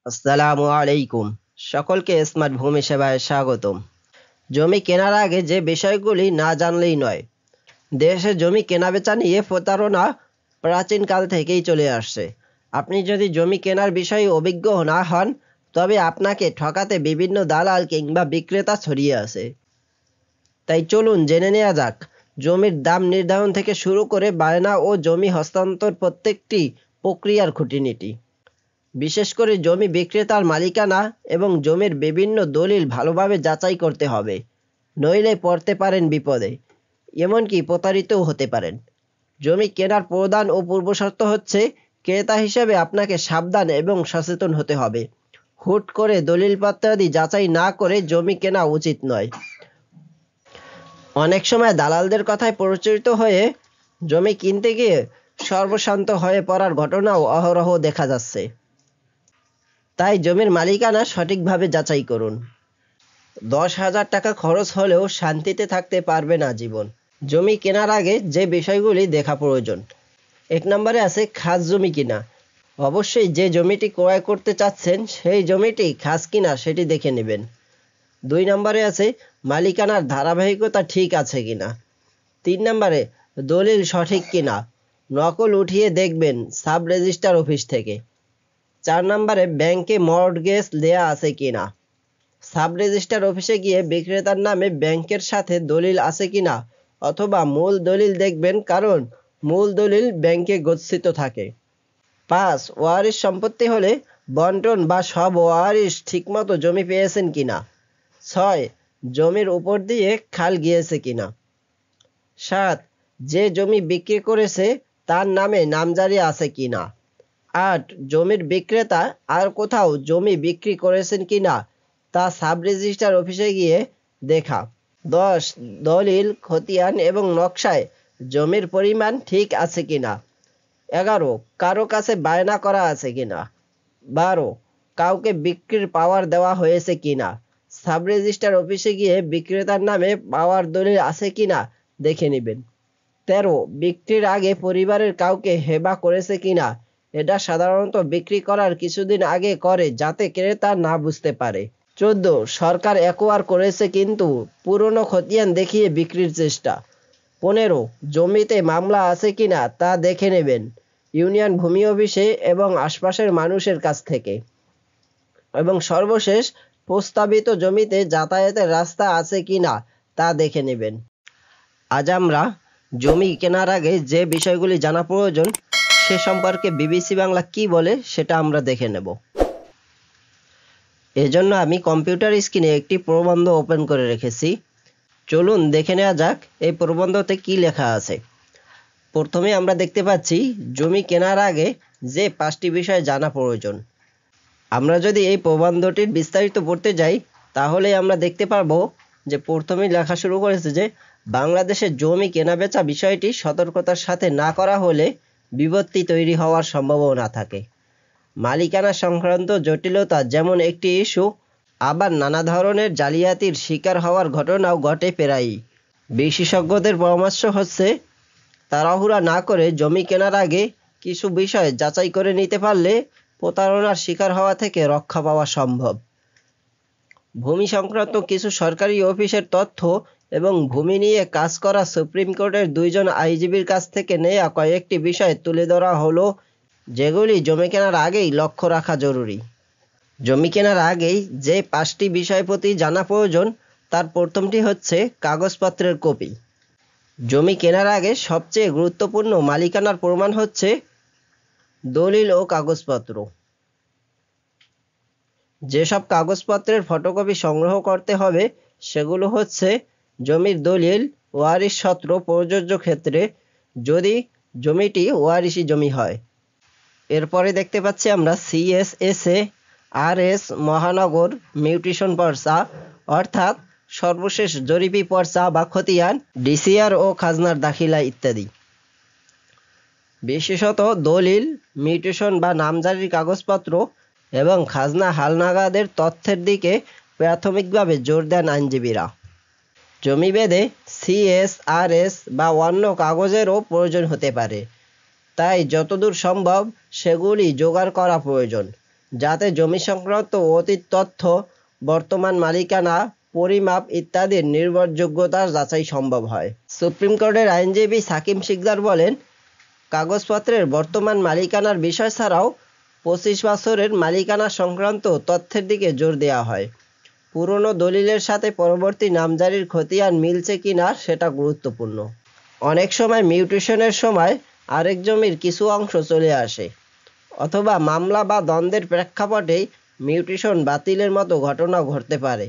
আসসালামু আলাইকুম। সকলকে স্মার্ট ভূমি সেবায় স্বাগতম। জমি কেনার আগে যে বিষয়গুলি না জানলেই নয়। দেশে জমি কেনাবেচা নিয়ে প্রতারণা প্রাচীনকাল থেকেই চলে আসছে। আপনি যদি জমি কেনার বিষয়ে অভিজ্ঞ না হন, তবে আপনাকে ঠকাতে বিভিন্ন দালাল কিংবা বিক্রেতা ছড়িয়ে আছে। তাই চলুন জেনে নেওয়া যাক জমির দাম নির্ধারণ থেকে শুরু করে বায়না ও জমি হস্তান্তর প্রত্যেকটি প্রক্রিয়ার খুঁটিনাটি। বিশেষ করে জমি বিক্রেতার মালিকানা এবং জমির বিভিন্ন দলিল ভালোভাবে যাচাই করতে হবে, নইলে পড়তে পারেন বিপদে, এমনকি প্রতারিতও হতে পারেন। জমি কেনার প্রধান ও পূর্বশর্ত হচ্ছে, ক্রেতা হিসেবে আপনাকে সাবধান এবং সচেতন হতে হবে। হুট করে দলিলপত্রাদি যাচাই না করে জমি কেনা উচিত নয়। অনেক সময় দালালদের কথায় প্ররোচিত হয়ে জমি কিনতে গিয়ে সর্বশান্ত হয়ে পড়ার ঘটনাও অহরহ দেখা যাচ্ছে। তাই জমির মালিকানা সঠিকভাবে যাচাই করুন। 10,000 টাকা খরচ হলেও শান্তিতে থাকতে পারবেন আজীবন। জমি কেনার আগে যে বিষয়গুলি দেখা প্রয়োজন। 1 নম্বরে আছে খাস জমি কিনা। অবশ্যই যে জমিটি ক্রয় করতে চাচ্ছেন সেই জমিটি খাস কিনা সেটি দেখে নেবেন। 2 নম্বরে আছে মালিকানার ধারাবাহিকতা ঠিক আছে কিনা। 3 নম্বরে দলিল সঠিক কিনা, নকল উঠিয়ে দেখবেন সাব রেজিস্ট্রার অফিস থেকে। 4 নম্বরে ব্যাংকে মর্টগেজ দেয়া আছে কিনা। সাব রেজিস্ট্রার অফিসে গিয়ে বিক্রেতার নামে ব্যাংকের সাথে দলিল আছে কিনা অথবা মূল দলিল দেখবেন, কারণ মূল দলিল ব্যাংকে গচ্ছিত থাকে। 5 ওয়ারিশ সম্পত্তি হলে বন্টন বা সব ওয়ারিশ ঠিকমতো জমি পেয়েছেন কিনা। 6 জমির উপর দিয়ে খাল গিয়েছে কিনা। 7 যে জমি বিক্রি করেছে তার নামে নামজারি আছে কিনা। 8 জমির বিক্রেতা আর কোথাও জমি বিক্রি করেছেন কিনা তা সাব রেজিস্ট্রার অফিসে গিয়ে দেখা। 10 দলিল, খতিয়ান এবং নকশায় জমির পরিমাণ ঠিক আছে কিনা। 11 কারো কাছে বায়না করা আছে কিনা। 12 কাউকে বিক্রির পাওয়ার দেওয়া হয়েছে কিনা। সাব রেজিস্ট্রার অফিসে গিয়ে বিক্রেতার নামে পাওয়ার দলিল আছে কিনা দেখে নেবেন। 13 বিক্রির আগে পরিবারের কাউকে হেবা করেছে কিনা। এটা সাধারণত বিক্রি করার কিছুদিন আগে করে, যাতে ক্রেতা না বুঝতে পারে। 14 সরকার অ্যাকোয়ার করেছে কিন্তু পুরনো খতিয়ান দেখিয়ে বিক্রির চেষ্টা। 15 জমিতে মামলা আছে কিনা তা দেখে নেবেন ইউনিয়ন ভূমি অফিসে এবং আশপাশের মানুষের কাছ থেকে। এবং সর্বশেষ প্রস্তাবিত জমিতে যাতায়াতের রাস্তা আছে কিনা তা দেখে নেবেন। আজ আমরা জমি কেনার আগে যে বিষয়গুলি জানা প্রয়োজন সে সম্পর্কে বিবিসি বাংলা কি বলে সেটা আমরা দেখে নেব। এজন্য আমি কম্পিউটার স্ক্রিনে একটি প্রবন্ধ ওপেন করে রেখেছি। চলুন দেখে নেওয়া যাক এই প্রবন্ধতে কি লেখা আছে। প্রথমে আমরা দেখতে পাচ্ছি জমি কেনার আগে যে 5টি বিষয় জানা প্রয়োজন। আমরা যদি এই প্রবন্ধটির বিস্তারিত পড়তে যাই তাহলে আমরা দেখতে পারবো যে প্রথমেই লেখা শুরু করেছে যে বাংলাদেশে জমি কেনাবেচা বিষয়টি সতর্কতার সাথে না করা হলে বিপত্তি তৈরি হওয়ার সম্ভাবনা থাকে। মালিকানা সংক্রান্ত জটিলতা যেমন একটি ইস্যু, আবার নানা ধরনের জালিয়াতির শিকার হওয়ার ঘটনাও ঘটে প্রায়ই। বিশেষজ্ঞদের পরামর্শ হচ্ছে তাড়াহুড়া না করে জমি কেনার আগে কিছু বিষয় যাচাই করে নিতে পারলে প্রতারণার শিকার হওয়া থেকে রক্ষা পাওয়া সম্ভব। ভূমি সংক্রান্ত কিছু সরকারি অফিসের তথ্য এবং ভূমি নিয়ে কাজ করা সুপ্রিম কোর্টের 2 জন আইনজীবীর কাছ থেকে নেওয়া কয়েকটি বিষয় তুলে ধরা হলো, যেগুলি জমি কেনার আগেই লক্ষ্য রাখা জরুরি। জমি কেনার আগেই যে 5টি বিষয় প্রতি জানা প্রয়োজন তার প্রথমটি হচ্ছে কাগজপত্রের কপি। জমি কেনার আগে সবচেয়ে গুরুত্বপূর্ণ মালিকানার প্রমাণ হচ্ছে দলিল ও কাগজপত্র। যেসব কাগজপত্রের ফটোকপি সংগ্রহ করতে হবে সেগুলো হচ্ছে জমির দলিল, ওয়ারিশ সূত্র প্রযোজ্য ক্ষেত্রে যদি জমিটি ওয়ারিশি জমি হয়। এরপরে দেখতে পাচ্ছি আমরা সিএসএসএ, আরএস, মহানগর, মিউটেশন পর্চা অর্থাৎ সর্বশেষ জরিপি পর্চা বা খতিয়ান, ডিসিআর ও খাজনার দাখিলা ইত্যাদি। বিশেষত দলিল, মিউটেশন বা নামজারির কাগজপত্র এবং খাজনা হালনাগাদের তথ্যের দিকে প্রাথমিকভাবে জোর দেন আইনজীবীরা। জমি ভেদে সিএসআরএস বা অন্য কাগজেরও প্রয়োজন হতে পারে, তাই যতদূর সম্ভব সেগুলি জোগাড় করা প্রয়োজন। যাতে জমি সংক্রান্ত অতীত তথ্য, বর্তমান মালিকানা, পরিমাপ ইত্যাদির নির্ভরযোগ্যতা যাচাই সম্ভব হয়। সুপ্রিম কোর্টের আইনজীবী সাকিব শিকদার বলেন, কাগজপত্রের বর্তমান মালিকানার বিষয় ছাড়াও 25 বছরের মালিকানা সংক্রান্ত তথ্যের দিকে জোর দেওয়া হয়। পুরনো দলিলের সাথে পরবর্তী নামজারির খতিয়ান মিলছে কিনা সেটা গুরুত্বপূর্ণ। অনেক সময় মিউটেশনের সময় আরেক জমির কিছু অংশ চলে আসে, অথবা মামলা বা দ্বন্দ্বের প্রেক্ষাপটেই মিউটেশন বাতিলের মতো ঘটনা ঘটতে পারে।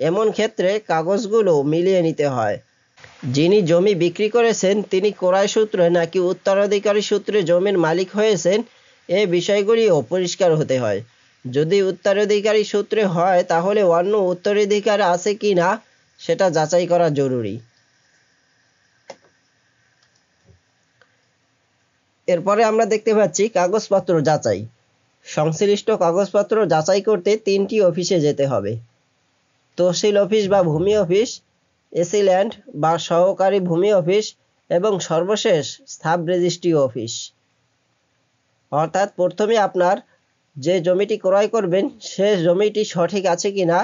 এমন ক্ষেত্রে কাগজগুলো মিলিয়ে নিতে হয়। যিনি জমি বিক্রি করেছেন তিনি ক্রয় সূত্রে নাকি উত্তরাধিকারী সূত্রে জমির মালিক হয়েছেন, এই বিষয়গুলিও পরিষ্কার হতে হয়। যদি উত্তরাধিকারী সূত্রে হয় তাহলে অন্য উত্তরাধিকার আছে কিনা সেটা যাচাই করা জরুরি। এরপরে আমরা দেখতে পাচ্ছি কাগজপত্র যাচাই। সংশ্লিষ্ট কাগজপত্র যাচাই করতে 3টি অফিসে যেতে হবে: তহসিল অফিস বা ভূমি অফিস, এসিল্যান্ড বা সহকারী ভূমি অফিস এবং সর্বশেষ সাব রেজিস্ট্রি অফিস। অর্থাৎ প্রথমে আপনার যে জমিটি ক্রয় করবেন সে জমিটি সঠিক আছে কিনা,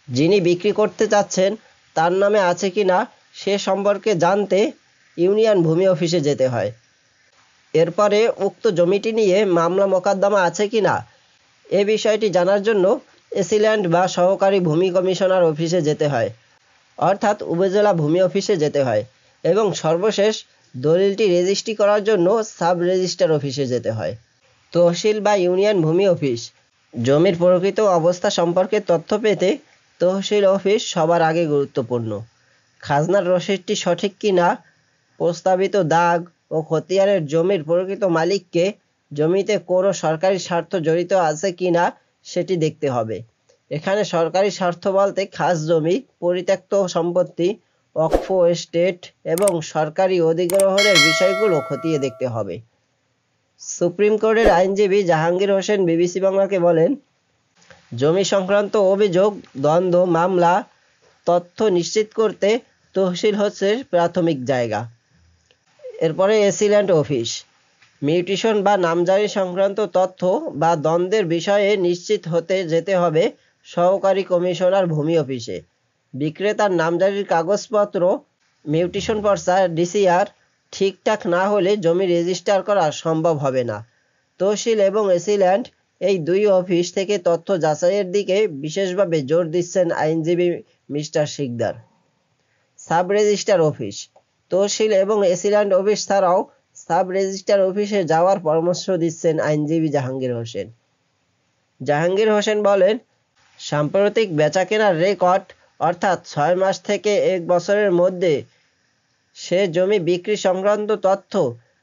যিনি বিক্রি করতে চাচ্ছেন তার নামে আছে কিনা সে সম্পর্কে জানতে ইউনিয়ন ভূমি অফিসে যেতে হয়। এরপরে উক্ত জমিটি নিয়ে মামলা মোকদ্দমা আছে কিনা এ বিষয়টি জানার জন্য এসিল্যান্ড বা সহকারী ভূমি কমিশনার অফিসে যেতে হয়, অর্থাৎ উপজেলা ভূমি অফিসে যেতে হয়। এবং সর্বশেষ দলিলটি রেজিস্ট্রি করার জন্য সাব রেজিস্ট্রার অফিসে যেতে হয়। তহসিল বা ইউনিয়ন ভূমি অফিস। জমির প্রকৃত অবস্থা সম্পর্কে তথ্য পেতে তহসিল অফিস সবার আগে গুরুত্বপূর্ণ। খাজনার রসিদটি সঠিক কিনা, প্রস্তাবিত দাগ ও খতিয়ানের জমির প্রকৃত মালিককে, জমিতে কোনো সরকারি স্বার্থ জড়িত আছে কিনা সেটি দেখতে হবে। এখানে সরকারি স্বার্থ বলতে খাস জমি, পরিত্যক্ত সম্পত্তি, ওয়াকফ এস্টেট এবং সরকারি অধিগ্রহণের বিষয়গুলো খতিয়ে দেখতে হবে। সুপ্রিম কোর্টের আইনজীবী জাহাঙ্গীর হোসেন বিবিসি বাংলাকে বলেন, জমি সংক্রান্ত অভিযোগ, দ্বন্দ্ব, মামলা তথ্য নিশ্চিত করতে তহসিল হচ্ছে প্রাথমিক জায়গা। এরপরে এসিল্যান্ড অফিস। মিউটেশন বা নামজারি সংক্রান্ত তথ্য বা দ্বন্দ্বের বিষয়ে নিশ্চিত হতে যেতে হবে সহকারী কমিশনার ভূমি অফিসে। বিক্রেতার নামজারির কাগজপত্র, মিউটেশন পর্চা, ডিসিআর ঠিকঠাক না হলে জমি রেজিস্টার করা সম্ভব হবে না। তহসিল এবং এসিল্যান্ড এই দুই অফিস থেকে তথ্য যাচাইয়ের দিকে বিশেষভাবে জোর দিচ্ছেন আইনজীবী mister Sikdar. Sub registrar office. Tehsil এবং এসিল্যান্ড অফিস ছাড়াও সাব রেজিস্ট্রার অফিসে যাওয়ার পরামর্শ দিচ্ছেন আইনজীবী জাহাঙ্গীর হোসেন। জাহাঙ্গীর হোসেন বলেন, সাম্প্রতিক বেচাকেনার রেকর্ড অর্থাৎ 6 মাস থেকে 1 বছরের মধ্যে সে জমি বিক্রি সংক্রান্ত তথ্য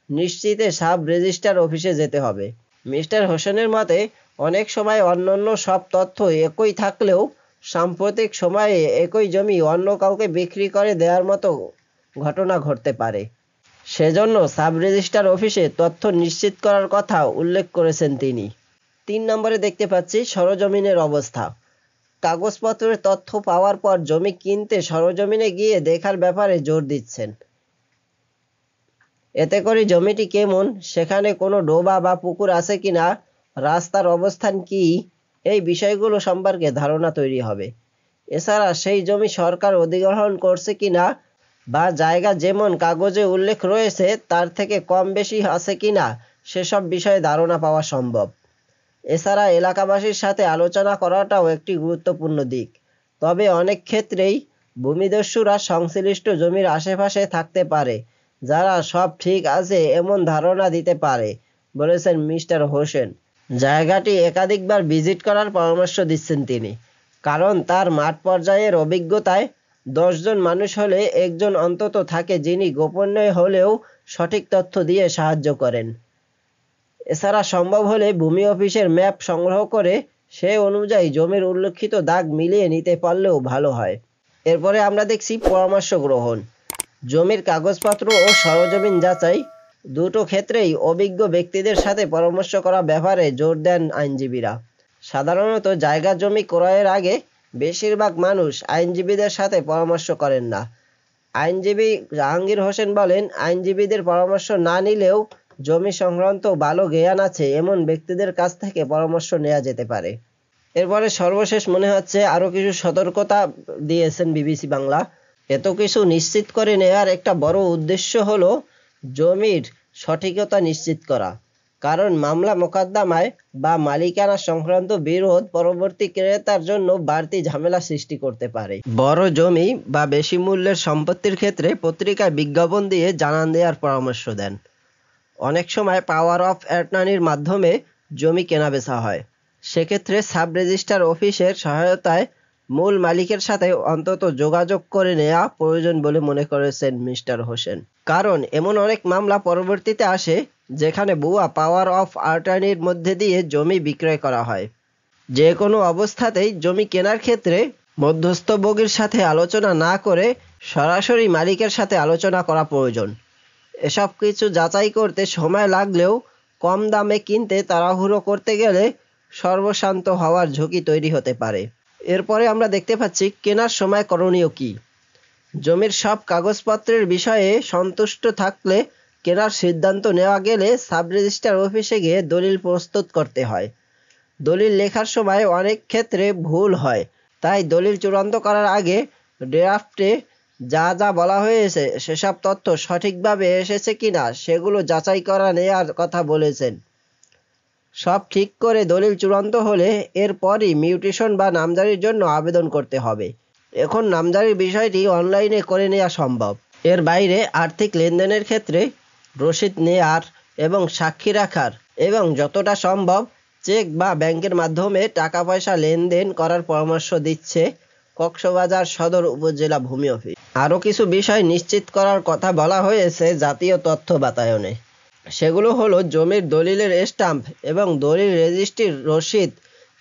নিশ্চিতে সাব রেজিস্ট্রার অফিসে যেতে হবে। মিস্টার হোসেনের মতে অনেক সময় অন্যান্য সব তথ্য একই থাকলেও সাম্প্রতিক সময়ে একই জমি অন্য কাউকে বিক্রি করে দেওয়ার মতো ঘটনা ঘটতে পারে। সেজন্য সাব রেজিস্ট্রার অফিসে তথ্য নিশ্চিত করার কথা উল্লেখ করেছেন তিনি। 3 নম্বরে দেখতে পাচ্ছি সরজমিনের অবস্থা। কাগজপত্রের তথ্য পাওয়ার পর জমি কিনতে সরজমিনে গিয়ে দেখার ব্যাপারে জোর দিচ্ছেন। এতে করে জমিটি কেমন, সেখানে কোনো ডোবা বা পুকুর আছে কিনা, রাস্তার অবস্থান কি, এই বিষয়গুলো সম্পর্কে ধারণা তৈরি হবে। এছাড়া সেই জমি সরকার অধিগ্রহণ করছে কিনা বা জায়গা যেমন কাগজে উল্লেখ রয়েছে তার থেকে কম বেশি আছে কিনা সেসব বিষয়ে ধারণা পাওয়া সম্ভব। এছাড়া এলাকাবাসীর সাথে আলোচনা করাটাও একটি গুরুত্বপূর্ণ দিক। তবে অনেক ক্ষেত্রেই ভূমিদস্যুরা সংশ্লিষ্ট জমির আশেপাশে থাকতে পারে, যারা সব ঠিক আছে এমন ধারণা দিতে পারে, বলেছেন মিস্টার হোসেন। জায়গাটি একাধিকবার ভিজিট করার পরামর্শ দিচ্ছেন তিনি, কারণ তার মাঠ পর্যায়ের অভিজ্ঞতায় 10 জন মানুষ হলে একজন অন্তত থাকে যিনি গোপনে হলেও সঠিক তথ্য দিয়ে সাহায্য করেন। এছাড়া সম্ভব হলে ভূমি অফিসের ম্যাপ সংগ্রহ করে সে অনুযায়ী জমির উল্লেখিত দাগ মিলিয়ে নিতে পারলেও ভালো হয়। এরপরে আমরা দেখছি পরামর্শ গ্রহণ। জমির কাগজপত্র ও সরজমিন যাচাই দুটো ক্ষেত্রেই অভিজ্ঞ ব্যক্তিদের সাথে পরামর্শ করা ব্যাপারে জোর দেন আইনজীবীরা। সাধারণত জায়গা জমি ক্রয়ের আগে বেশিরভাগ মানুষ আইনজীবীদের সাথে পরামর্শ করেন না। আইনজীবী জাহাঙ্গীর হোসেন বলেন, আইনজীবীদের পরামর্শ না নিলেও জমি সংক্রান্ত ভালো জ্ঞান আছে এমন ব্যক্তিদের কাছ থেকে পরামর্শ নেওয়া যেতে পারে। এরপরে সর্বশেষ মনে হচ্ছে আরো কিছু সতর্কতা দিয়েছেন বিবিসি বাংলা। এত কিছু নিশ্চিত করে নেওয়ার একটা বড় উদ্দেশ্য হলো জমির সঠিকতা নিশ্চিত করা, কারণ মামলা মোকদ্দমায় বা মালিকানা সংক্রান্ত বিরোধ পরবর্তী ক্রেতার জন্য বাড়তি ঝামেলা সৃষ্টি করতে পারে। বড় জমি বা বেশি মূল্যের সম্পত্তির ক্ষেত্রে পত্রিকায় বিজ্ঞাপন দিয়ে জানান দেওয়ার পরামর্শ দেন। অনেক সময় পাওয়ার অফ অ্যাটর্নির মাধ্যমে জমি কেনাবেচা হয়। সেক্ষেত্রে সাব রেজিস্ট্রার অফিসের সহায়তায় মূল মালিকের সাথে অন্তত যোগাযোগ করে নেওয়া প্রয়োজন বলে মনে করেছেন মিস্টার হোসেন। কারণ এমন অনেক মামলা পরবর্তীতে আসে যেখানে ভুয়া পাওয়ার অফ অ্যাটর্নির মধ্যে দিয়ে জমি বিক্রয় করা হয়। যে কোনো অবস্থাতেই জমি কেনার ক্ষেত্রে মধ্যস্থভোগীর সাথে আলোচনা না করে সরাসরি মালিকের সাথে আলোচনা করা প্রয়োজন। এসব কিছু যাচাই করতে সময় লাগলেও কম দামে কিনতে তাড়াহুড়ো করতে গেলে সর্বশান্ত হওয়ার ঝুঁকি তৈরি হতে পারে। এরপরে আমরা দেখতে পাচ্ছি কেনার সময় করণীয় কি। জমির সব কাগজপত্রের বিষয়ে সন্তুষ্ট থাকলে কেনার সিদ্ধান্ত নেওয়া গেলে সাব রেজিস্ট্রার অফিসে গিয়ে দলিল প্রস্তুত করতে হয়। দলিল লেখার সময় অনেক ক্ষেত্রে ভুল হয়, তাই দলিল চূড়ান্ত করার আগে ড্রাফটে যা যা বলা হয়েছে সেসব তথ্য সঠিকভাবে এসেছে কিনা সেগুলো যাচাই করা নেওয়ার কথা বলেছেন। সব ঠিক করে দলিল চূড়ান্ত হলে এরপরই মিউটেশন বা নামজারির জন্য আবেদন করতে হবে। এখন নামজারির বিষয়টি অনলাইনে করে নেওয়া সম্ভব। এর বাইরে আর্থিক লেনদেনের ক্ষেত্রে রসিদ নেয়ার এবং সাক্ষী রাখার এবং যতটা সম্ভব চেক বা ব্যাংকের মাধ্যমে টাকা পয়সা লেনদেন করার পরামর্শ দিচ্ছে কক্সবাজার সদর উপজেলা ভূমি অফিস। আরও কিছু বিষয় নিশ্চিত করার কথা বলা হয়েছে জাতীয় তথ্য বাতায়নে। সেগুলো হলো জমির দলিলের স্ট্যাম্প এবং দলিল রেজিস্ট্রির রসিদ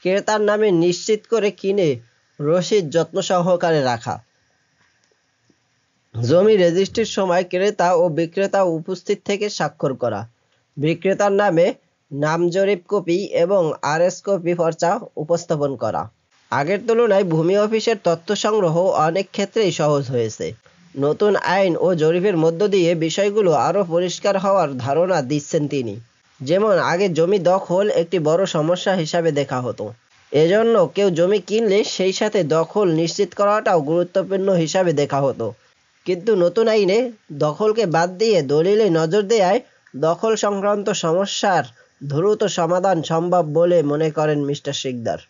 ক্রেতার নামে নিশ্চিত করে কিনে রসিদ যত্ন সহকারে রাখা। জমি রেজিস্ট্রির সময় ক্রেতা ও বিক্রেতা উপস্থিত থেকে স্বাক্ষর করা। বিক্রেতার নামে নামজরিপ কপি এবং আরএস কপি পর্চা উপস্থাপন করা। আগের তুলনায় ভূমি অফিসের তথ্য সংগ্রহ অনেক ক্ষেত্রেই সহজ হয়েছে। নতুন আইন ও জরিপের মধ্য দিয়ে বিষয়গুলো আরও পরিষ্কার হওয়ার ধারণা দিচ্ছেন তিনি। যেমন আগে জমি দখল একটি বড় সমস্যা হিসাবে দেখা হতো, এজন্য কেউ জমি কিনলে সেই সাথে দখল নিশ্চিত করাটাও গুরুত্বপূর্ণ হিসাবে দেখা হতো। কিন্তু নতুন আইনে দখলকে বাদ দিয়ে দলিলে নজর দেওয়ায় দখল সংক্রান্ত সমস্যার দ্রুত সমাধান সম্ভব বলে মনে করেন মিস্টার শিকদার।